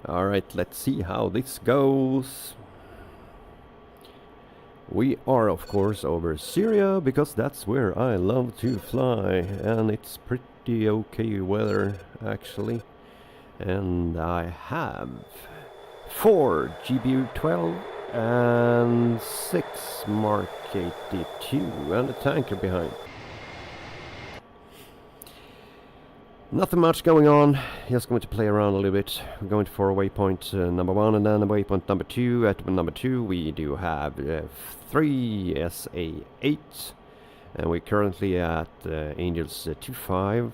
Alright, let's see how this goes. We are of course over Syria because that's where I love to fly, and it's pretty okay weather actually. And I have 4 GBU-12 and 6 Mark 82 and a tanker behind. Nothing much going on, just going to play around a little bit. We're going for waypoint number 1 and then waypoint number 2. At number 2 we do have 3 SA-8 and we're currently at Angels 2-5.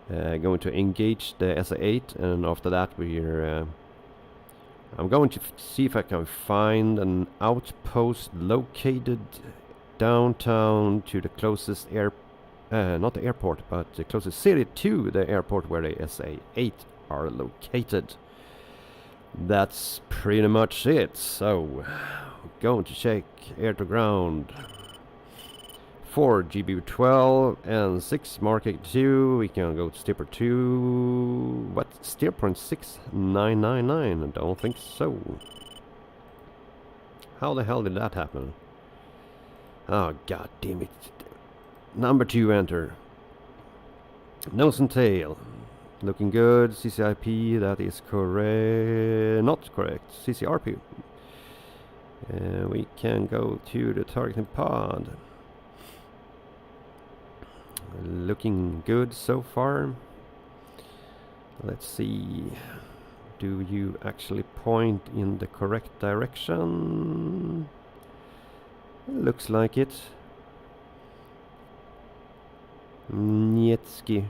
Going to engage the SA-8 and after that we're... I'm going to see if I can find an outpost located downtown to the closest not the airport, but the closest city to the airport where the SA-8 are located. That's pretty much it. So, going to check air to ground. 4 GBU-12 and 6 Mark 82. We can go to Stipper 2. What? Steer point 6999? I don't think so. How the hell did that happen? Oh, god damn it. Number 2 enter. Nose and tail. Looking good. CCIP, that is correct. Not correct. CCRP. We can go to the targeting pod. Looking good so far. Let's see. Do you actually point in the correct direction? Looks like it. Nietski.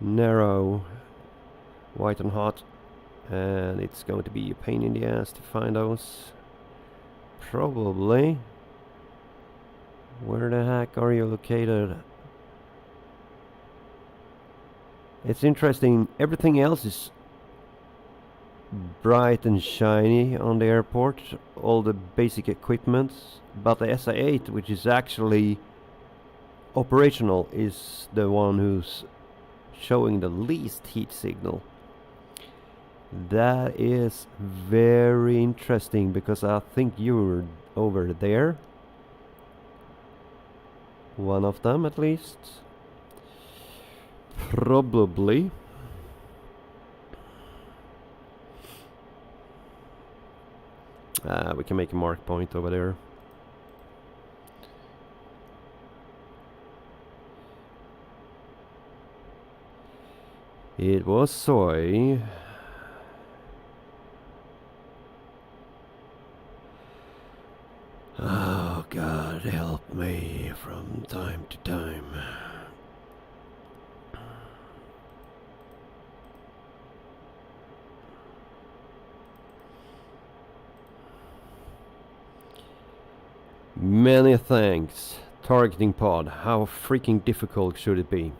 Narrow. White and hot. And it's going to be a pain in the ass to find those. Probably. Where the heck are you located? It's interesting. Everything else is bright and shiny on the airport. All the basic equipment. But the SA-8, which is actually operational, is the one who's showing the least heat signal. That is very interesting because I think you're over there. One of them at least. Probably. We can make a mark point over there. It was soy. Oh God, help me from time to time. Many thanks. Targeting pod, how freaking difficult should it be?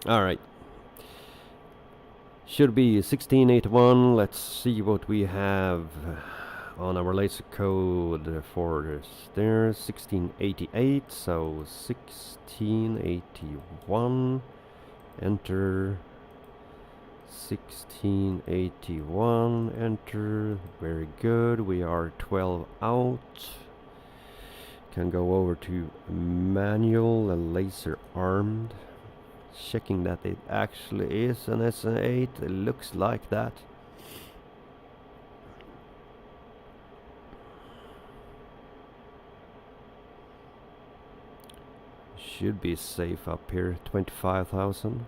Alright. Should be 1681. Let's see what we have on our laser code for this. There's 1688, so 1681. Enter 1681. Enter. Very good. We are 12 out. Can go over to manual and laser armed. Checking that it actually is an SA-8. It looks like that. Should be safe up here. 25,000.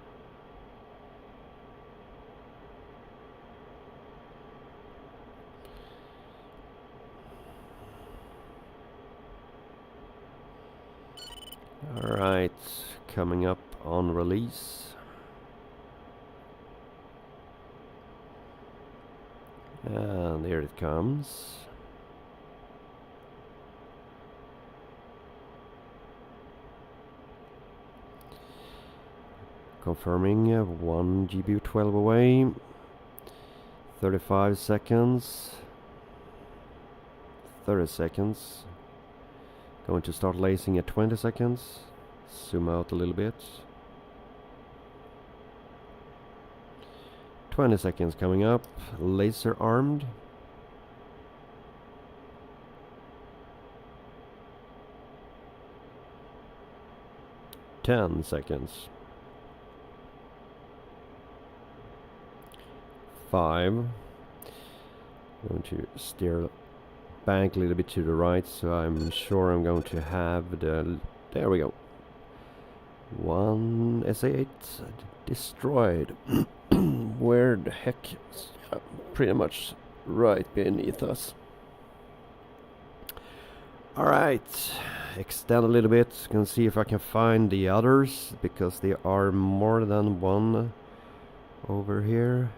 Alright, coming up on release. And here it comes. Confirming 1 GBU-12 away. 35 seconds. 30 seconds. Going to start lacing at 20 seconds. Zoom out a little bit. 20 seconds coming up. Laser armed. Ten seconds. 5. I'm going to steer bank a little bit to the right, so I'm sure I'm going to have the... There we go. 1 SA8 destroyed. Where the heck? Pretty much right beneath us. Alright, extend a little bit. Can see if I can find the others, because there are more than one over here.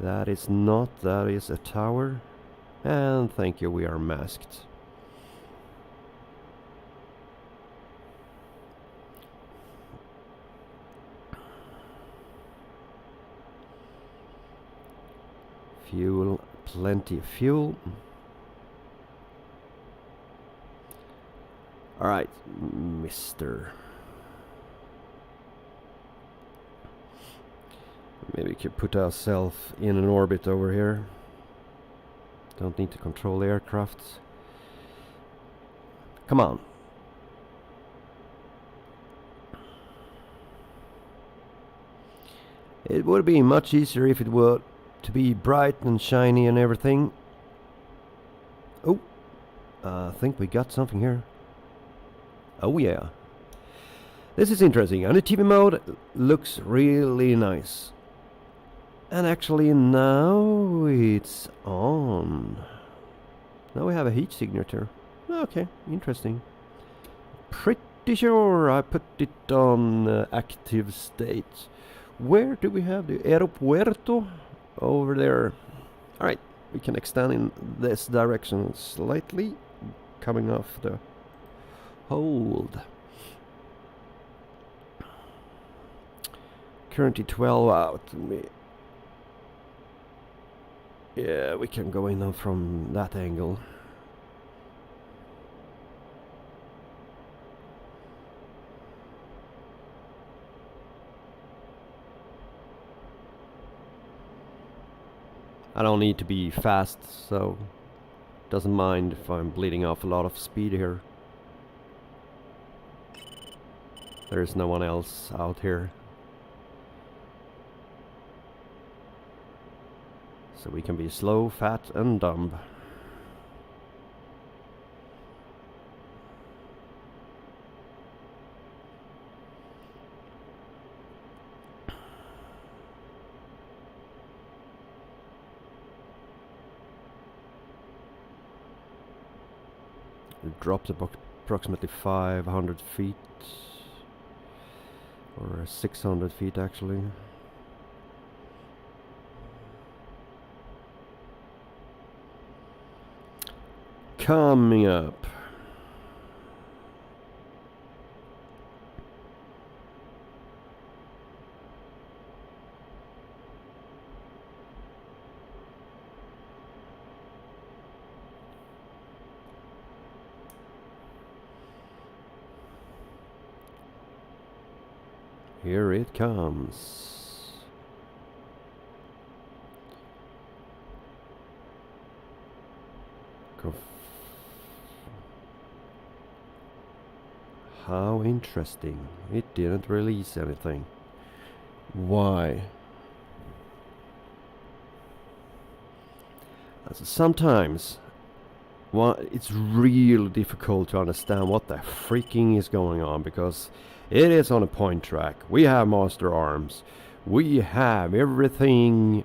That is not, that is a tower. And thank you, we are masked. Fuel, plenty of fuel. Alright, mister. Maybe we could put ourselves in an orbit over here. Don't need to control the aircraft. Come on. It would be much easier if it were to be bright and shiny and everything. Oh, I think we got something here. Oh yeah. This is interesting. On the TV mode, looks really nice. And actually now it's on. Now we have a heat signature. Okay, interesting. Pretty sure I put it on active state. Where do we have the aeropuerto? Over there. Alright, we can extend in this direction slightly. Coming off the hold. Currently 12 out. Yeah, we can go in from that angle. I don't need to be fast, so doesn't mind if I'm bleeding off a lot of speed here. There's no one else out here. So we can be slow, fat and dumb. We dropped approximately 500 feet. Or 600 feet actually. Coming up. Here it comes. How interesting. It didn't release anything. Why? Sometimes it's really difficult to understand what the freaking is going on, because it is on a point track. We have master arms. We have everything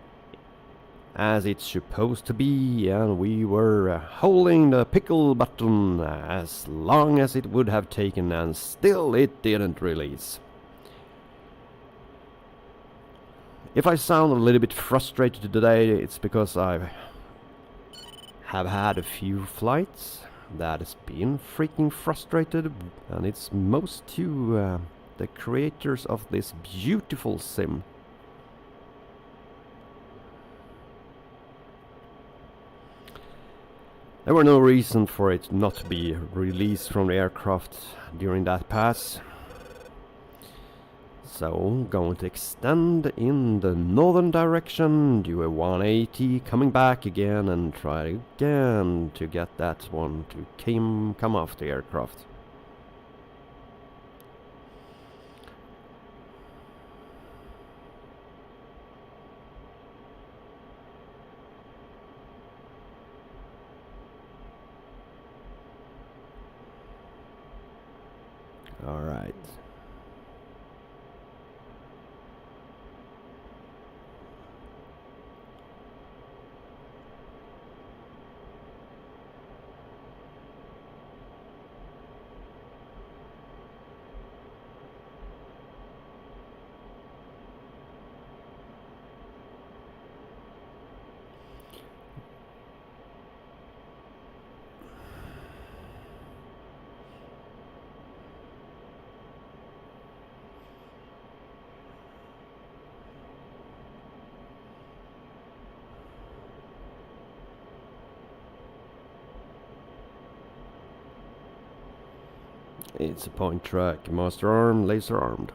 as it's supposed to be, and we were holding the pickle button as long as it would have taken, and still it didn't release. If I sound a little bit frustrated today, it's because I have had a few flights that has been freaking frustrated, and it's most to the creators of this beautiful sim. There were no reason for it not to be released from the aircraft during that pass. So, going to extend in the northern direction, do a 180, coming back again and try again to get that one to come off the aircraft. All right. It's a point track, master arm, laser armed.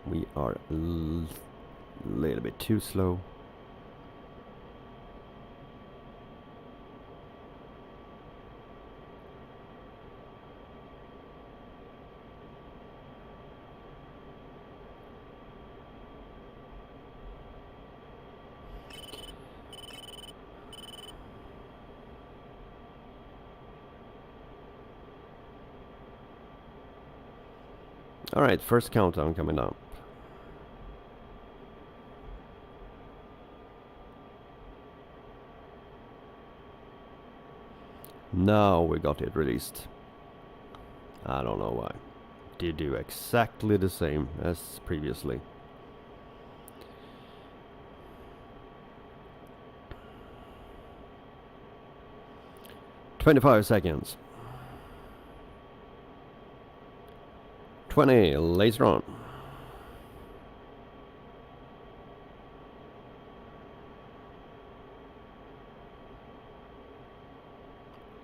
We are a little bit too slow. Alright, first countdown coming up. Now we got it released. I don't know why. Did do exactly the same as previously. "25 seconds. 20, laser on.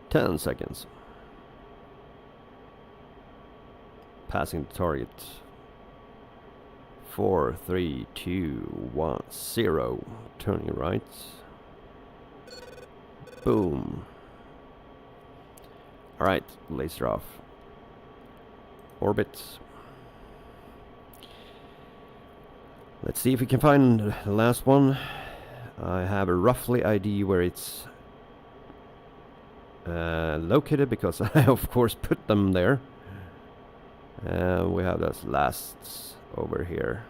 "10 seconds. Passing the target. 4, 3, 2, 1, 0. Turning right. Boom. Alright, laser off. Orbit. Let's see if we can find the last one. I have a roughly idea where it's located because I of course put them there. We have those lasts over here.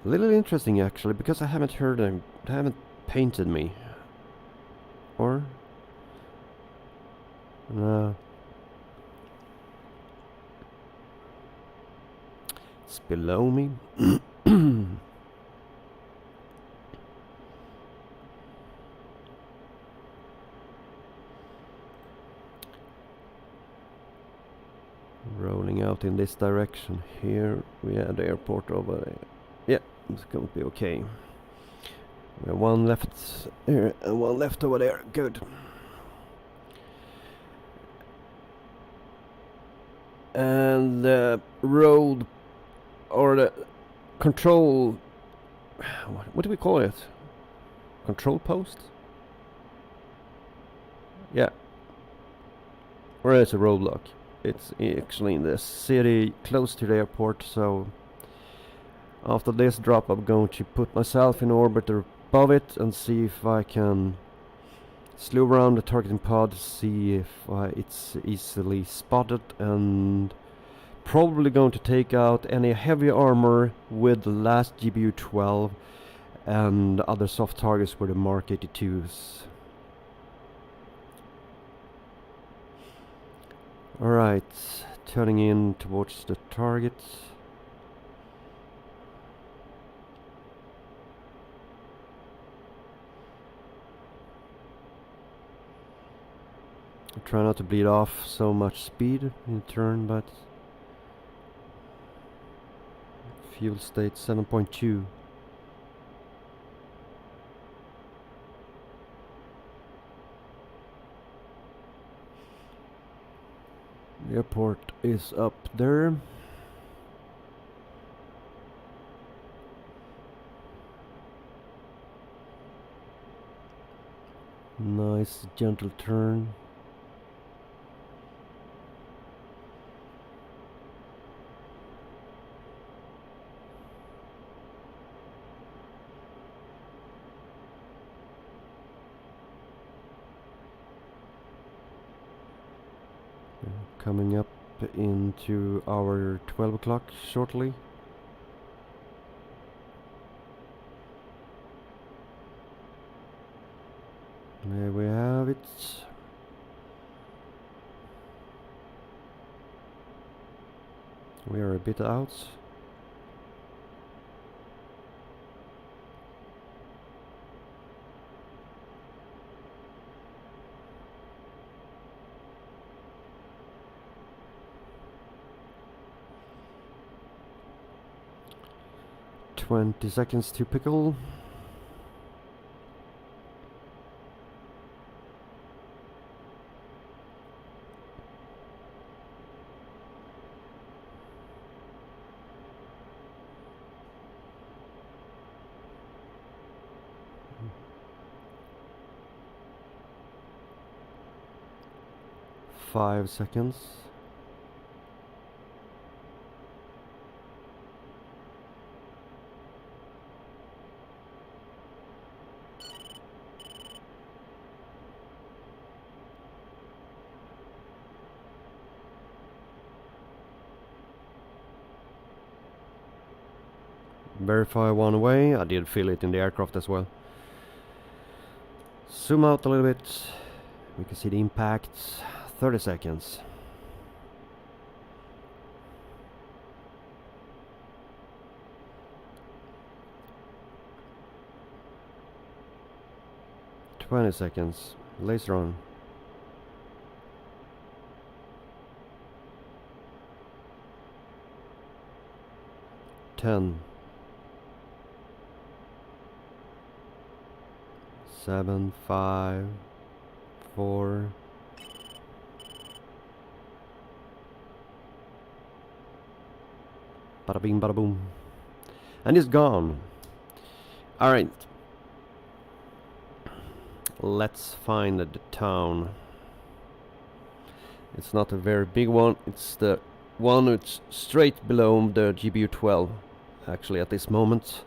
A little interesting actually, because I haven't heard them, they haven't painted me. Or? No. It's below me. Rolling out in this direction. Here we have the airport over there. Yeah, it's going to be okay. We have one left here and one left over there. Good. And the road or the control, what do we call it? Control post? Yeah. Or it's a roadblock. It's actually in the city close to the airport, so after this drop I'm going to put myself in orbit above it and see if I can slew around the targeting pod, see if it's easily spotted, and probably going to take out any heavy armor with the last GBU 12 and other soft targets with the Mark 82s. Alright, turning in towards the target. Try not to bleed off so much speed in turn, but fuel state 7.2. The airport is up there. Nice gentle turn. Coming up into our 12 o'clock shortly. There we have it. We are a bit out. $20 seconds to pickle. Five seconds. Verify one way. I did feel it in the aircraft as well. Zoom out a little bit. We can see the impact. 30 seconds. $20 seconds. Laser on. 10. 7, 5, 4. Bada bing, bada boom. And it's gone. Alright. Let's find the town. It's not a very big one. It's the one that's straight below the GBU 12. Actually, at this moment.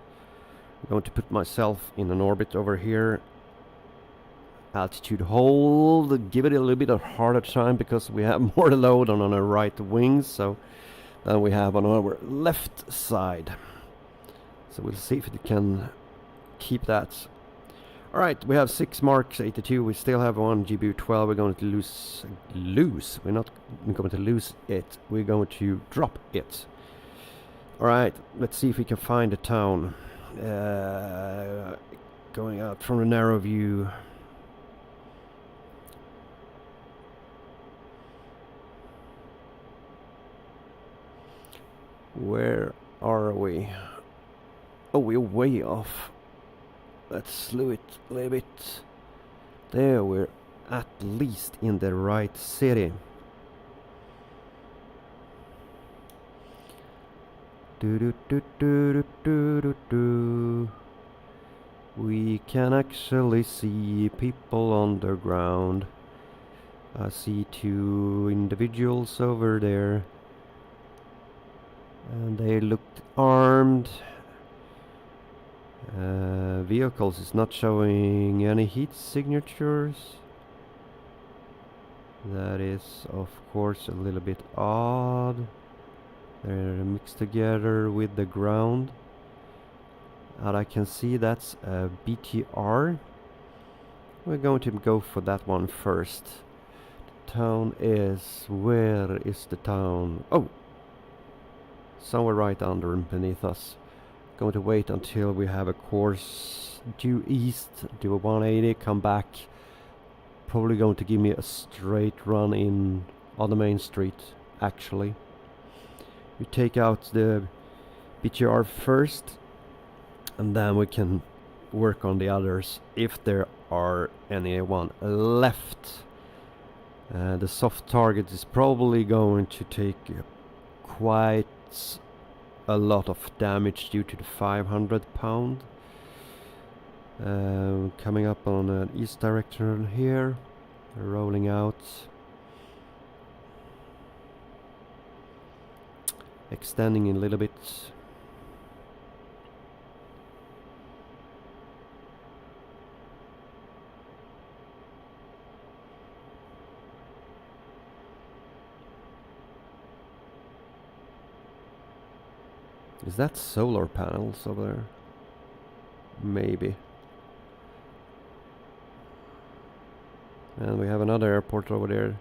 I'm going to put myself in an orbit over here. Altitude hold. Give it a little bit of harder time because we have more load on our right wings. So than we have on our left side. So we'll see if it can keep that. Alright, we have 6 Marks 82. We still have one GBU 12. We're going to lose. We're not going to lose it. We're going to drop it. Alright, let's see if we can find a town. Going out from the narrow view. Where are we? Oh, we're way off. Let's slow it a little bit. There, we're at least in the right city. We can actually see people on the ground. I see 2 individuals over there. And they looked armed. Vehicles is not showing any heat signatures. That is of course a little bit odd. They're mixed together with the ground. And I can see that's a BTR. We're going to go for that one first. town is. Where is the town? Oh! Somewhere right under and beneath us. Going to wait until we have a course due east, do a 180, come back. Probably going to give me a straight run in on the main street, actually. We take out the BTR first, and then we can work on the others if there are anyone left. The soft target is probably going to take quite a lot of damage due to the 500 pound. Coming up on an east direction here, rolling out, extending a little bit. Is that solar panels over there? Maybe. And we have another airport over there.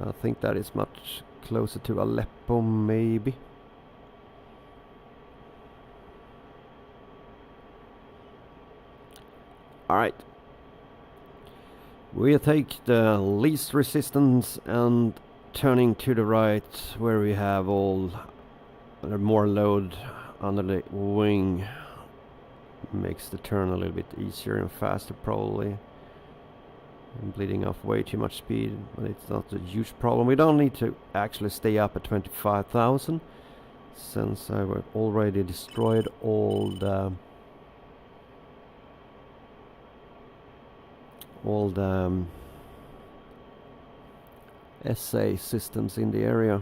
I think that is much closer to Aleppo, maybe. Alright. We'll take the least resistance and turning to the right where we have all more load under the wing. Makes the turn a little bit easier and faster probably. I'm bleeding off way too much speed, but it's not a huge problem. We don't need to actually stay up at 25,000 since I've already destroyed all the SA systems in the area.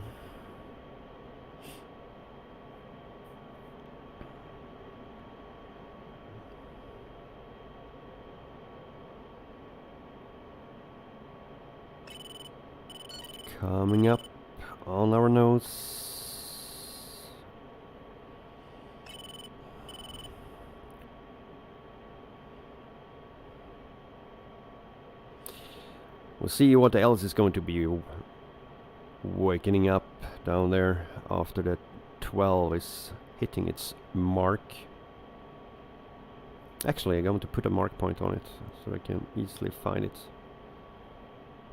Coming up on our nose. We'll see what else is going to be waking up down there after the 12 is hitting its mark. Actually, I'm going to put a mark point on it so I can easily find it.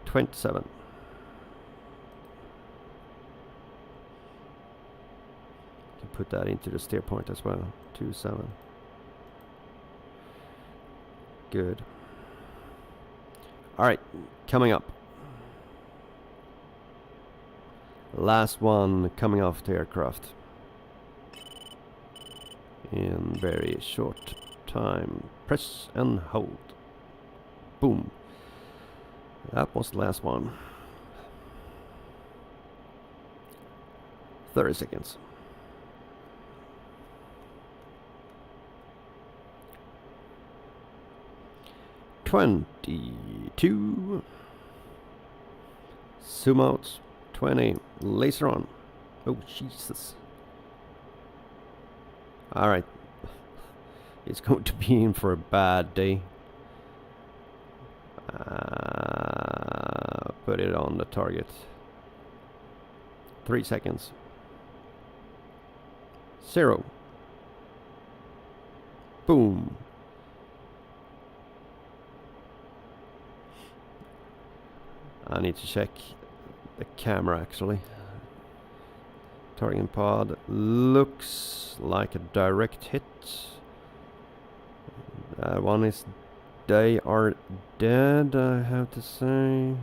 27. Put that into the steer point as well. 27. Good. Alright, coming up. Last one coming off the aircraft. In very short time. Press and hold. Boom. That was the last one. 30 seconds. 22. Zoom out. 20. Laser on. Oh, Jesus. Alright. It's going to be in for a bad day. Put it on the target. 3 seconds. 0. Boom. I need to check the camera actually. Target pod looks like a direct hit. That one is, they are dead, I have to say.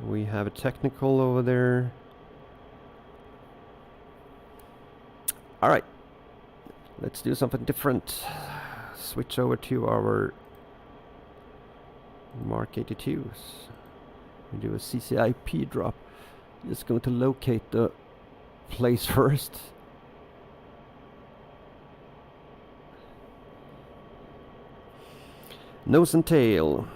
We have a technical over there. Alright, let's do something different. Switch over to our Mark 82s. We do a CCIP drop. Just going to locate the place first. Nose and tail.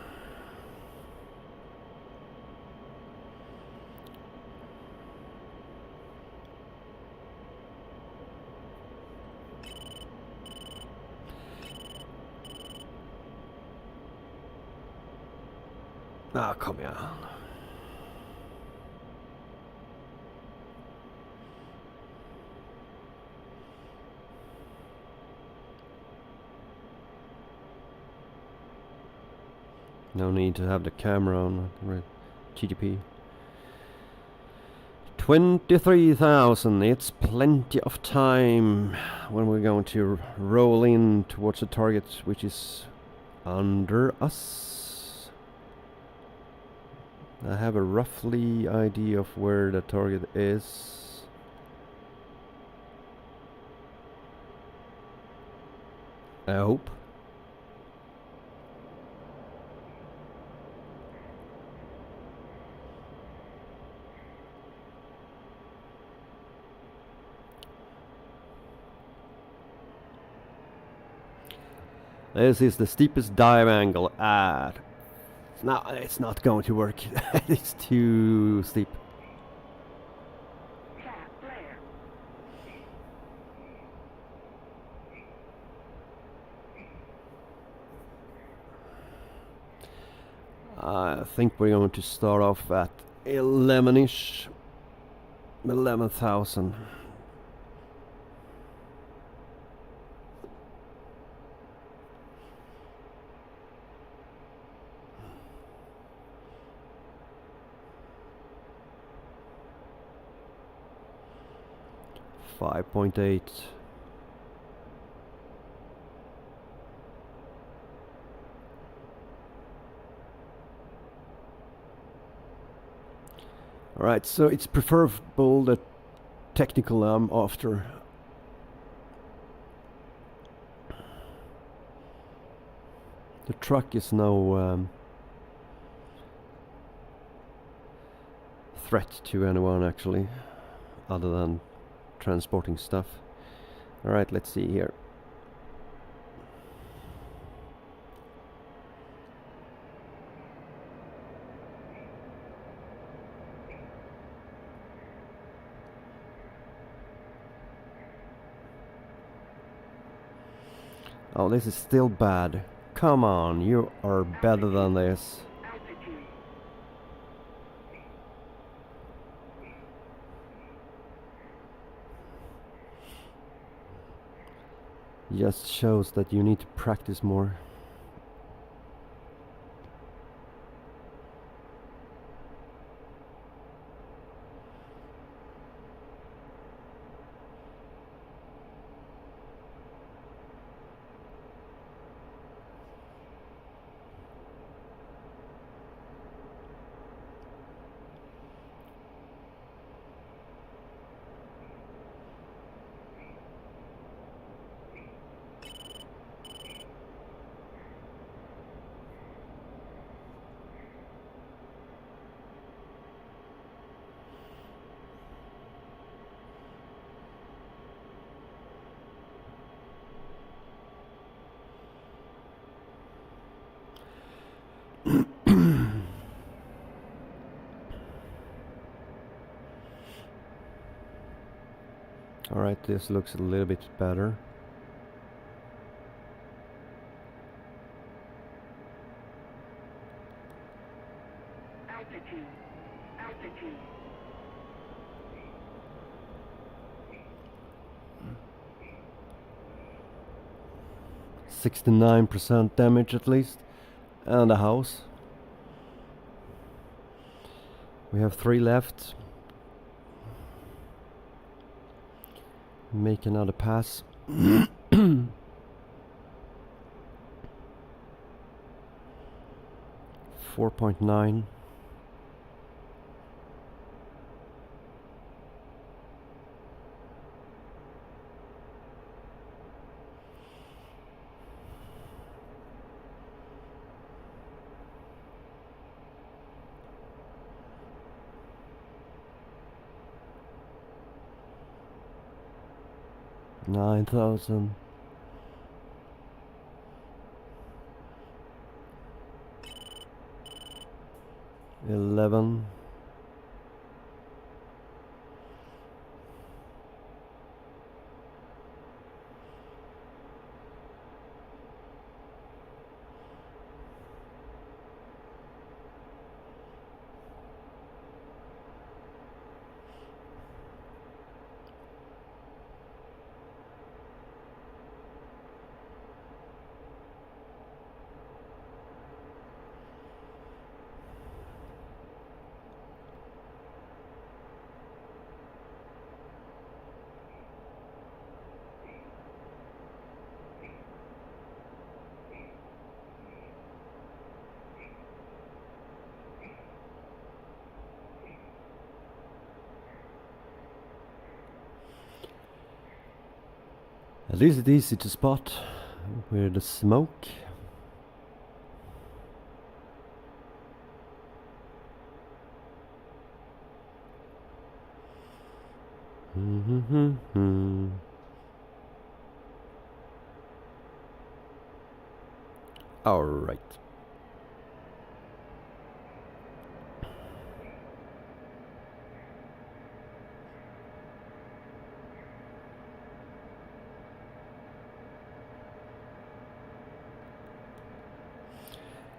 Ah, kom igen. No need to have the camera on GDP. 23,000. It's plenty of time when we're going to roll in towards a target which is under us. I have a roughly idea of where the target is. I hope. This is the steepest dive angle at... No, it's not going to work. It's too steep. I think we're going to start off at 11-ish. 11,000. $5.8. Alright, so it's preferable the technical I'm after. The truck is no threat to anyone actually, other than transporting stuff. Alright, let's see here. Oh, this is still bad. Come on, you are better than this. Just shows that you need to practice more. Alright, this looks a little bit better. Altitude. 69% damage at least. And a house. We have 3 left. Make another pass. 4.9. $9,000. 11. At least it's easy to spot with the smoke. All right.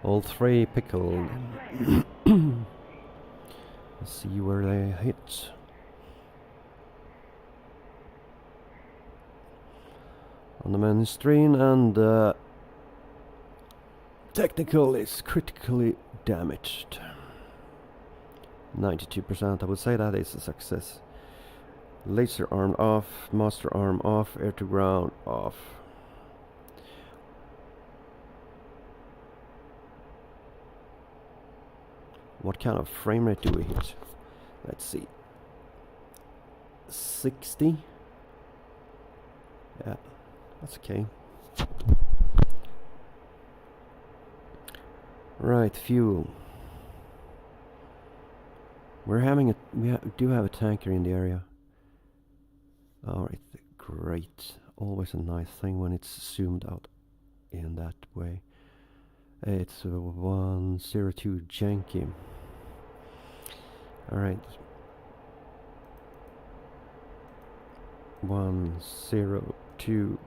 All three pickled. Let's see where they hit. On the main screen, and technical is critically damaged. 92%, I would say that is a success. Laser arm off, master arm off, air to ground off. What kind of frame rate do we hit? Let's see. 60? Yeah, that's okay. Right, fuel. We're having a... we do have a tanker in the area. Alright, great. Always a nice thing when it's zoomed out in that way. It's 102 janky. Alright. 102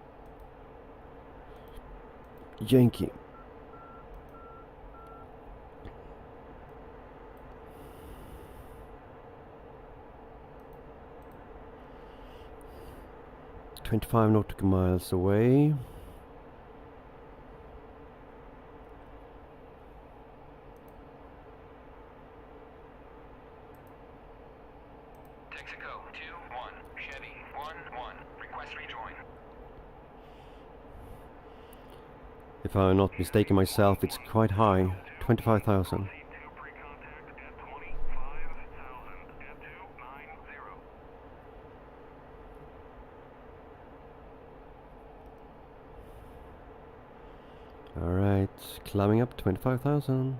janky. .25 nautical miles away. Texaco 2-1, Chevy 1-1, request rejoin. If I'm not mistaken myself, it's quite high. 25,000. Alright, climbing up 25,000.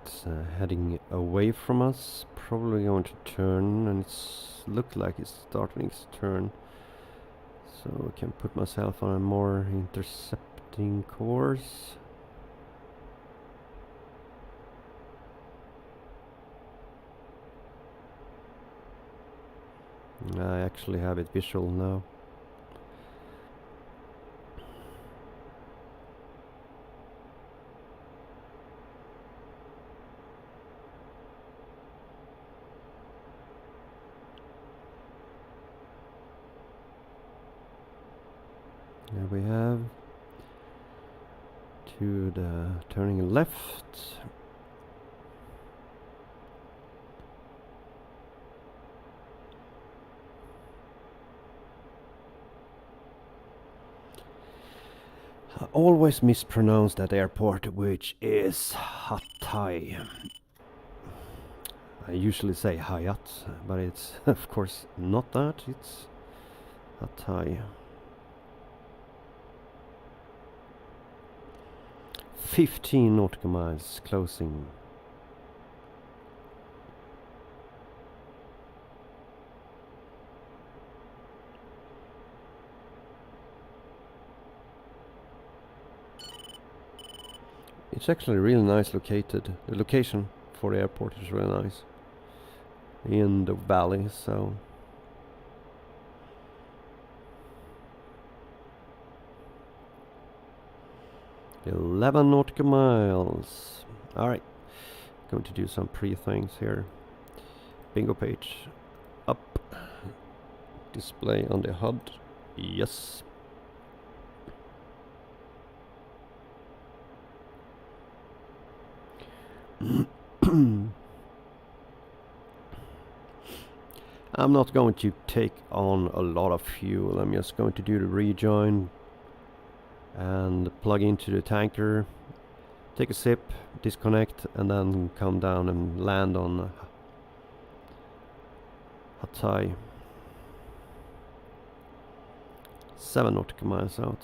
It's heading away from us, probably going to turn, and it's looked like it's starting its turn. So I can put myself on a more intercepting course. I actually have it visual now. There we have to the turning left. I always mispronounce that airport, which is Hatay. I usually say Hayat, but it's of course not that, it's Hatay. 15 nautical miles closing. It's actually really nice located. The location for the airport is really nice. In the valley, so... 11 nautical miles. Alright. Going to do some pre-things here. Bingo page. Up. Display on the HUD. Yes. I'm not going to take on a lot of fuel. I'm just going to do the rejoin and plug into the tanker, take a sip, disconnect, and then come down and land on Hatay. 7 nautical miles out.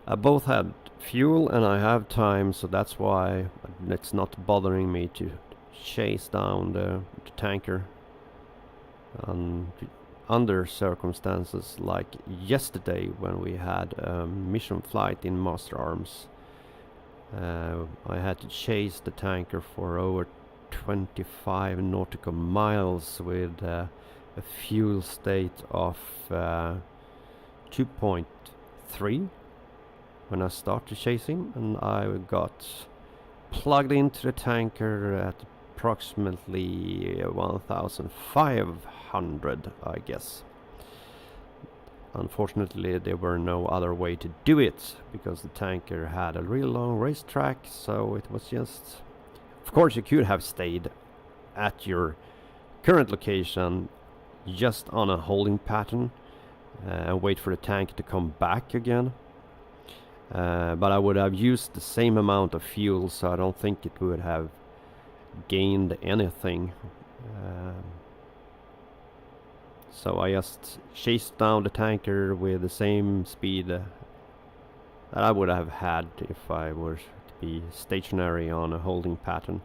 I both had fuel and I have time, so that's why it's not bothering me to chase down the tanker. Under circumstances like yesterday when we had a mission flight in Master Arms, I had to chase the tanker for over 25 nautical miles with a fuel state of 2.3 when I started chasing, and I got plugged into the tanker at approximately 1,500, I guess. Unfortunately, there were no other way to do it because the tanker had a real long racetrack, so it was just... Of course, you could have stayed at your current location just on a holding pattern and wait for the tank to come back again. But I would have used the same amount of fuel, so I don't think it would have gained anything. So I just chased down the tanker with the same speed that I would have had if I were to be stationary on a holding pattern.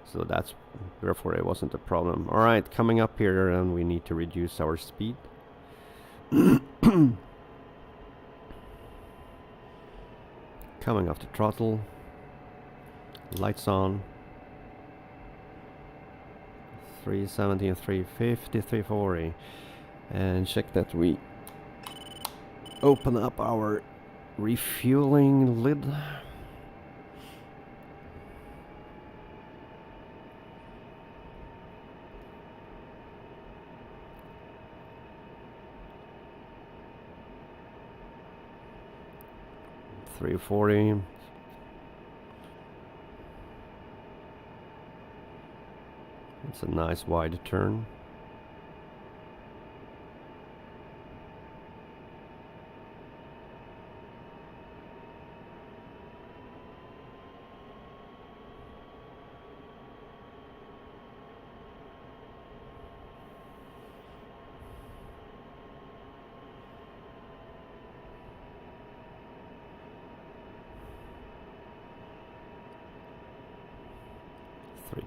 So that's therefore it wasn't a problem. Alright, coming up here, and we need to reduce our speed. Coming off the throttle, lights on, 370 and 350, 340, and check that we open up our refueling lid. $340. It's a nice wide turn.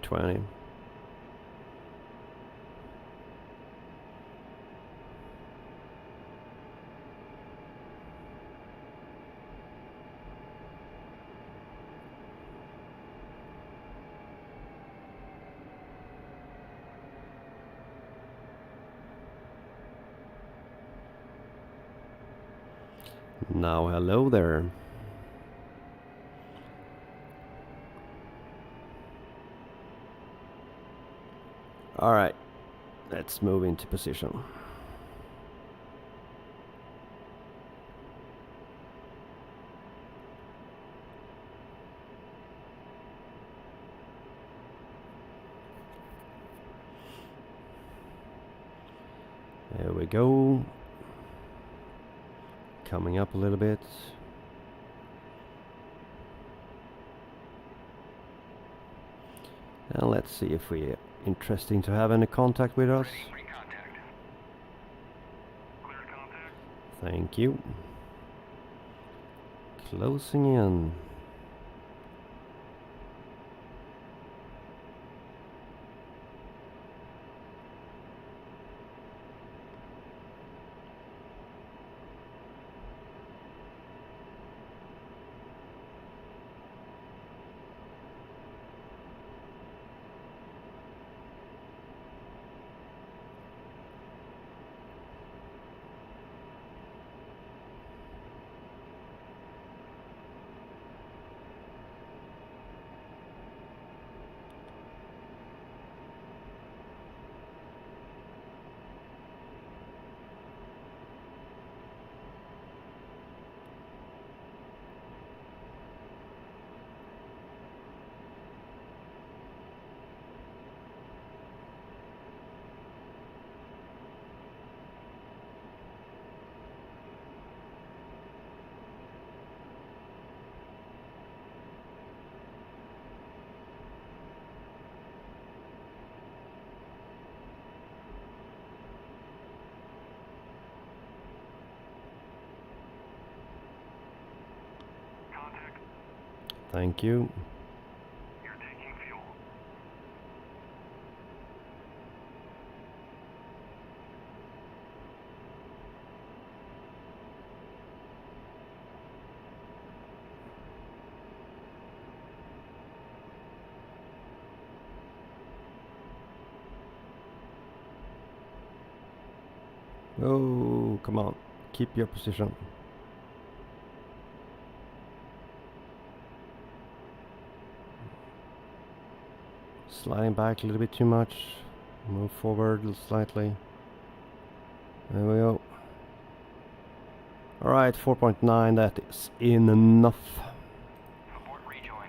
$320. Now, hello there. Alright, let's move into position. There we go. Coming up a little bit. And let's see if we're interesting to have any contact with us. Thank you. Closing in. Thank you. You're taking fuel. Oh, come on. Keep your position. Sliding back a little bit too much. Move forward slightly. There we go. Alright, 4.9, that is enough. Abort rejoin.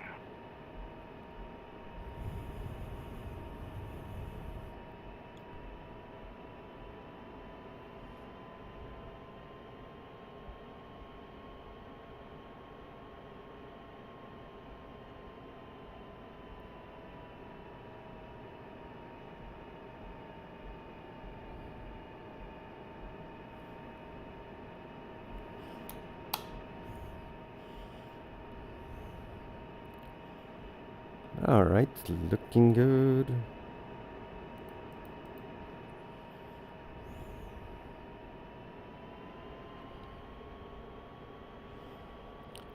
Alright, looking good.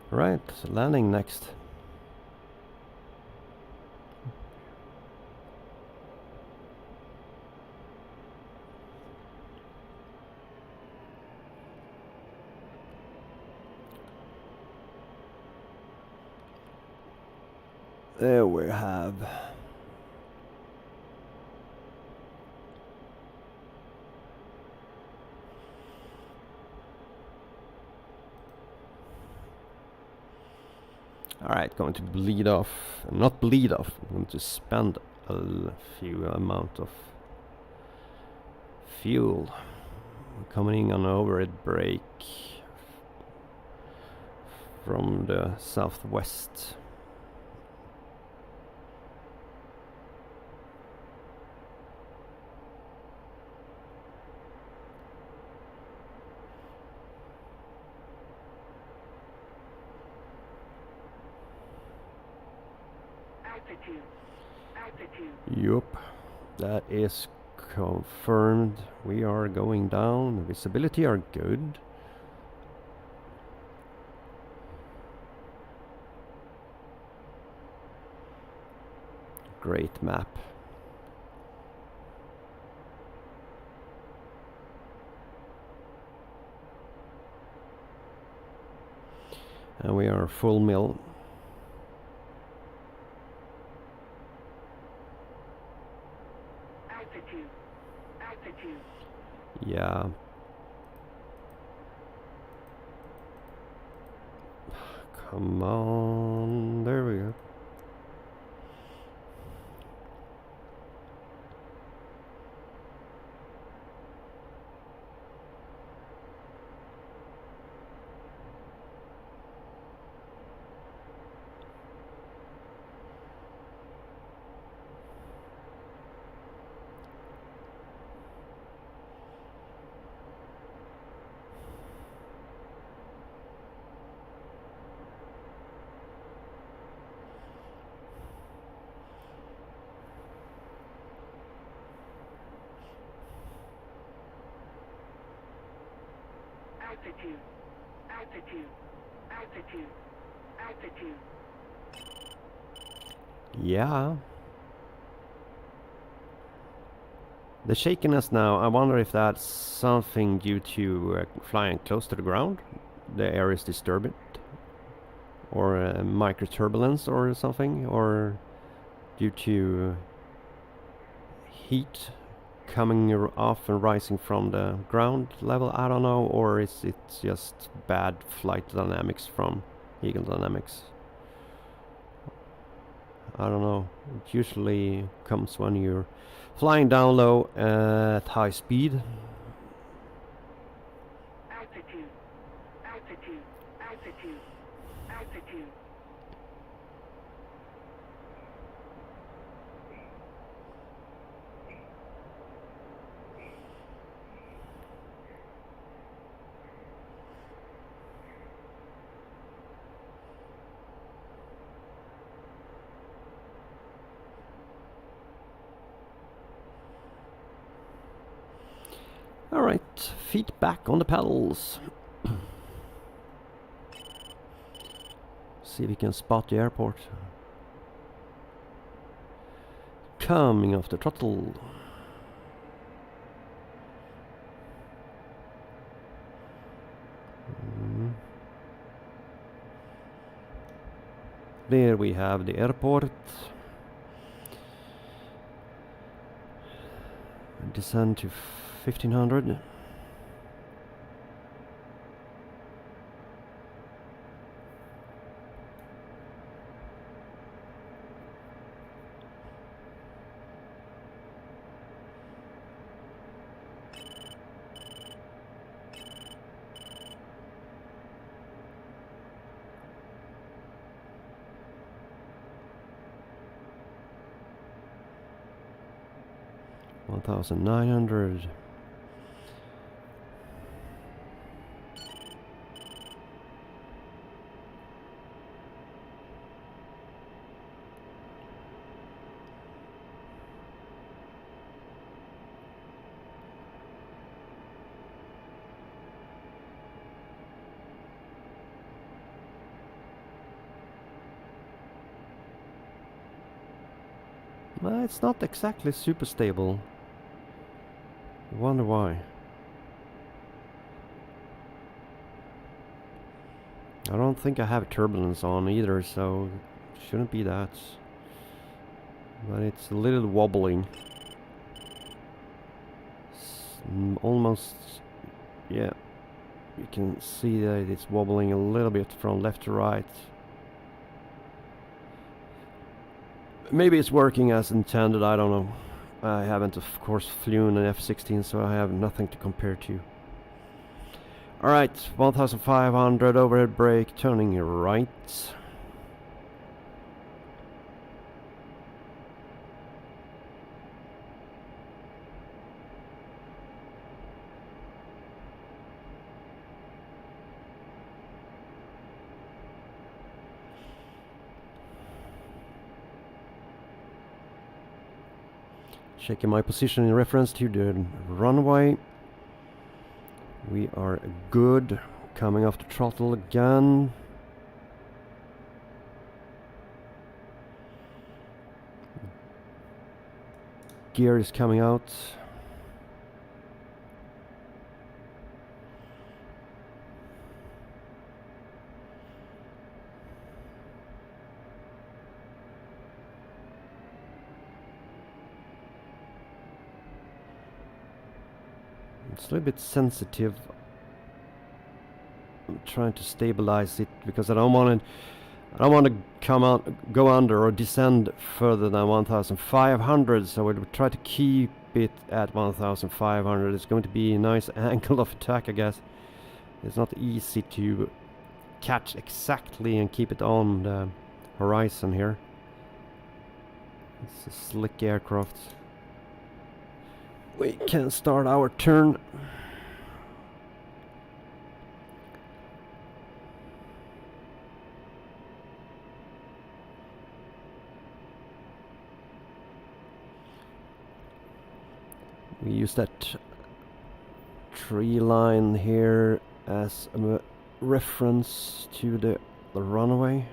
Right, landing next. There we have. Alright, going to bleed off. Not bleed off, I'm going to spend a few amount of fuel. Coming in on overhead brake from the southwest. Yup, that is confirmed. We are going down. Visibility are good. Great map. And we are full mill. Altitude. Yeah. Come on. There we go. Altitude. Yeah. The shakiness now, I wonder if that's something due to flying close to the ground. The air is disturbed. Or micro turbulence or something. Or due to heat coming off and rising from the ground level. I don't know. Or is it just bad flight dynamics from Eagle Dynamics? I don't know. It usually comes when you're flying down low at high speed. Altitude. feet back on the pedals. See if we can spot the airport. Coming off the throttle. There we have the airport. Descend to 1500. $1,900. Well, it's not exactly super stable. Wonder why. I don't think I have turbulence on either, so shouldn't be that. But it's a little wobbling. Almost, yeah. You can see that it's wobbling a little bit from left to right. Maybe it's working as intended, I don't know. I haven't, of course, flown an F-16, so I have nothing to compare to. Alright, 1,500 overhead brake, turning right. Checking my position in reference to the runway. We are good. Coming off the throttle again. Gear is coming out. It's a little bit sensitive. I'm trying to stabilize it because I don't want to come out, go under or descend further than 1,500. So we'll try to keep it at 1,500. It's going to be a nice angle of attack, I guess. It's not easy to catch exactly and keep it on the horizon here. It's a slick aircraft. We can start our turn. We use that tree line here as a reference to the runway.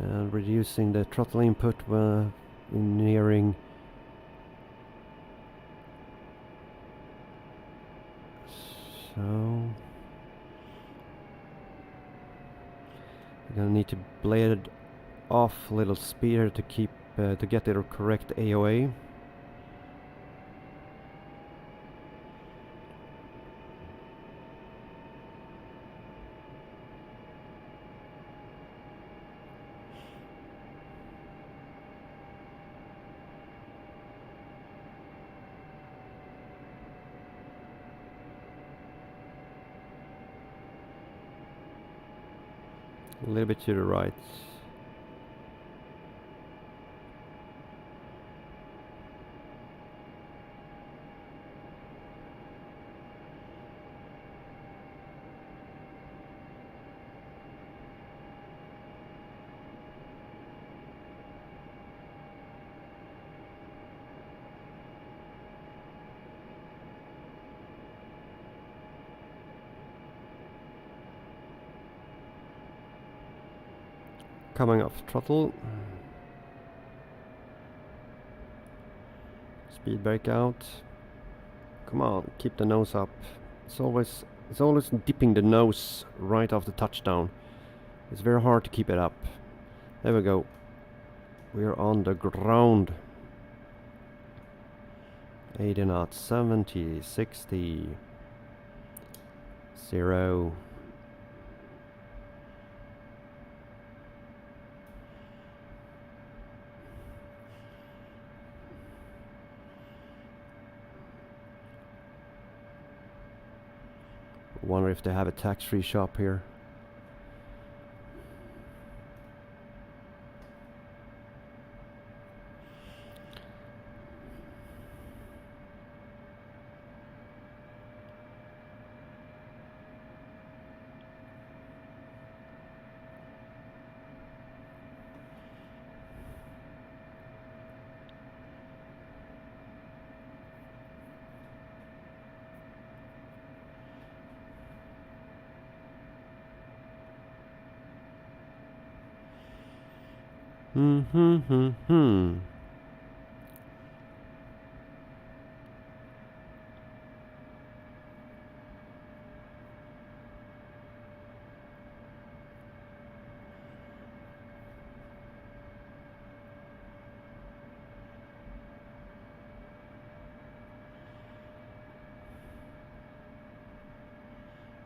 And reducing the throttle input when nearing so we're gonna need to blade it off a little speeder to keep to get the correct AOA. A little bit to the right. Coming off throttle. Speed brake out. Come on, keep the nose up. It's always dipping the nose right off the touchdown. It's very hard to keep it up. There we go. We're on the ground. 80 knots, 70, 60, 0. Wonder if they have a tax-free shop here.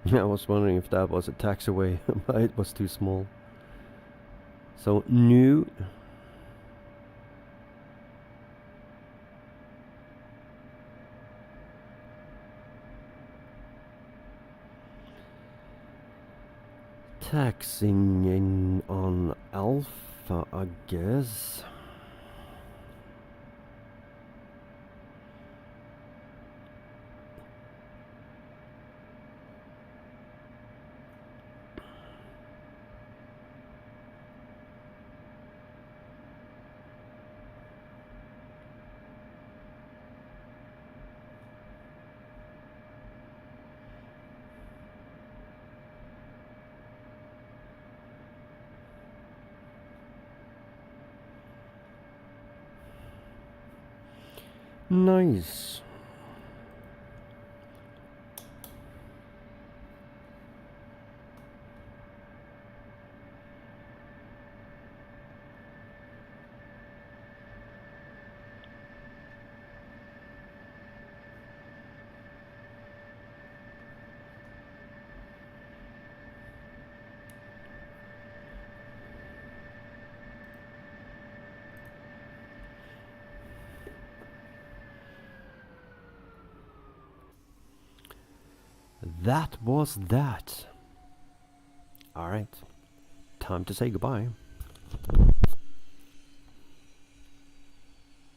I was wondering if that was a taxiway, but it was too small. So new. Taxing in on Alpha, I guess. Nice. That was that. Alright. Time to say goodbye.